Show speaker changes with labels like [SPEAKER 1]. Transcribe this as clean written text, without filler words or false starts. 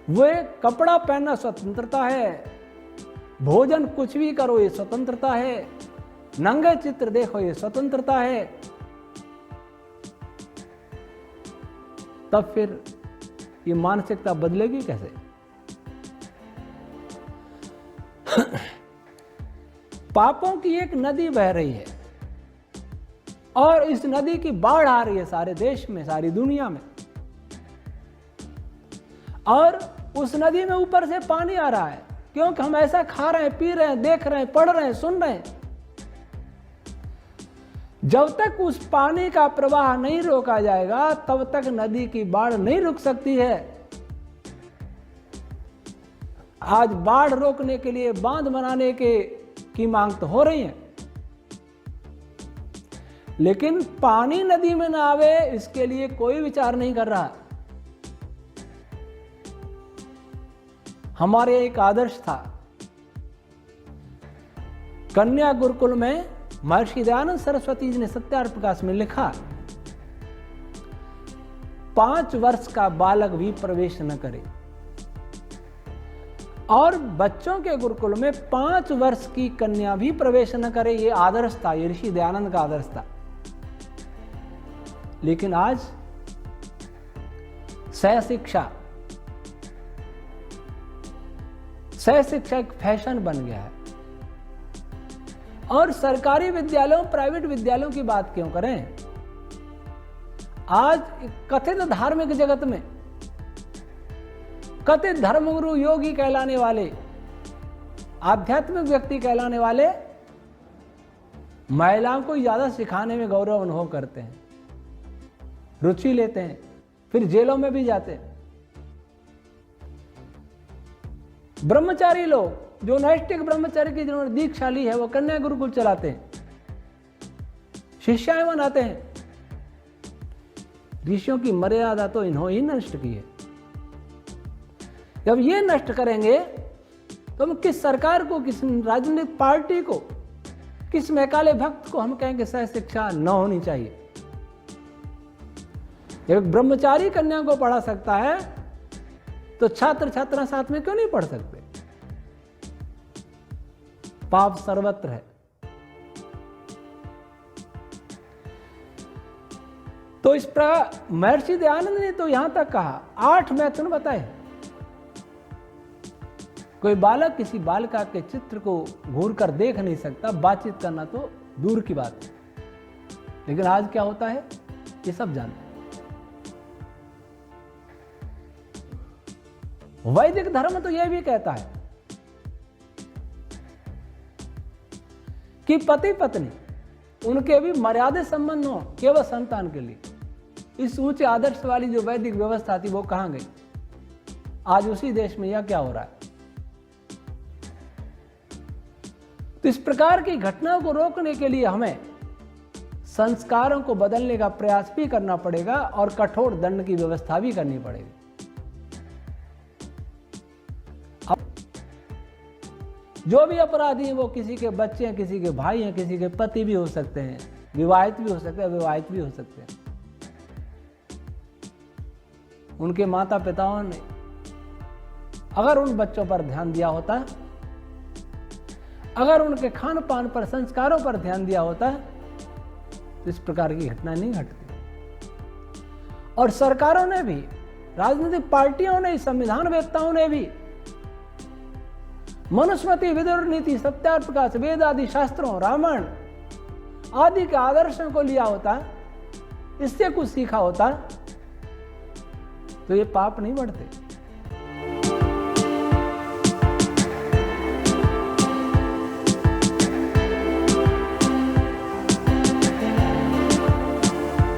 [SPEAKER 1] वे कपड़ा पहनना स्वतंत्रता है, भोजन कुछ भी करो ये स्वतंत्रता है, नंगे चित्र देखो ये स्वतंत्रता है। तब फिर ये मानसिकता बदलेगी कैसे? पापों की एक नदी बह रही है और इस नदी की बाढ़ आ रही है सारे देश में, सारी दुनिया में, और उस नदी में ऊपर से पानी आ रहा है क्योंकि हम ऐसा खा रहे हैं, पी रहे हैं, देख रहे हैं, पढ़ रहे हैं, सुन रहे हैं। जब तक उस पानी का प्रवाह नहीं रोका जाएगा तब तक नदी की बाढ़ नहीं रुक सकती है। आज बाढ़ रोकने के लिए बांध बनाने की मांग तो हो रही है, लेकिन पानी नदी में ना आवे इसके लिए कोई विचार नहीं कर रहा। हमारे एक आदर्श था, कन्या गुरुकुल में महर्षि दयानंद सरस्वती जी ने सत्यार्थ प्रकाश में लिखा, 5 वर्ष का बालक भी प्रवेश न करे। और बच्चों के गुरुकुल में 5 वर्ष की कन्या भी प्रवेश न करे, ये आदर्श था, ये ऋषि दयानंद का आदर्श था। लेकिन आज सहशिक्षा एक फैशन बन गया है। और सरकारी विद्यालयों, प्राइवेट विद्यालयों की बात क्यों करें? आज कथित धार्मिक जगत में कथित धर्मगुरु, योगी कहलाने वाले, आध्यात्मिक व्यक्ति कहलाने वाले महिलाओं को ज्यादा सिखाने में गौरव अनुभव करते हैं, रुचि लेते हैं, फिर जेलों में भी जाते हैं। ब्रह्मचारी लोग जो नैष्ठिक ब्रह्मचारी की जिन्होंने दीक्षा ली है वो कन्या गुरुकुल चलाते हैं, शिष्याएं बनाते हैं। ऋषियों की मर्यादा तो इन्होंने ही नष्ट की है। जब ये नष्ट करेंगे तो हम किस सरकार को, किस राजनीतिक पार्टी को, किस मैकाले भक्त को हम कहेंगे सह शिक्षा न होनी चाहिए? जब ब्रह्मचारी कन्या को पढ़ा सकता है तो छात्र छात्रा साथ में क्यों नहीं पढ़ सकते? पाप सर्वत्र है। तो इस प्रकार महर्षि दयानंद ने तो यहां तक कहा, 8 मैथुन बताए। कोई बालक किसी बालिका के चित्र को घूर कर देख नहीं सकता, बातचीत करना तो दूर की बात है। लेकिन आज क्या होता है ये सब जानते हैं। वैदिक धर्म तो यह भी कहता है कि पति पत्नी उनके भी मर्यादित संबंध हो केवल संतान के लिए। इस ऊंचे आदर्श वाली जो वैदिक व्यवस्था थी वो कहां गई? आज उसी देश में यह क्या हो रहा है? तो इस प्रकार की घटनाओं को रोकने के लिए हमें संस्कारों को बदलने का प्रयास भी करना पड़ेगा और कठोर दंड की व्यवस्था भी करनी पड़ेगी। जो भी अपराधी हैं वो किसी के बच्चे हैं, किसी के भाई हैं, किसी के पति भी हो सकते हैं, विवाहित भी हो सकते हैं, अविवाहित भी हो सकते हैं। उनके माता पिताओं ने अगर उन बच्चों पर ध्यान दिया होता, अगर उनके खान पान पर, संस्कारों पर ध्यान दिया होता तो इस प्रकार की घटना नहीं घटती। और सरकारों ने भी, राजनीतिक पार्टियों ने, संविधानवेत्ताओं ने भी मनुस्मृति, विदुर नीति, सत्यार्थ प्रकाश, वेद आदि शास्त्रों, रामायण आदि के आदर्शों को लिया होता, इससे कुछ सीखा होता तो ये पाप नहीं बढ़ते।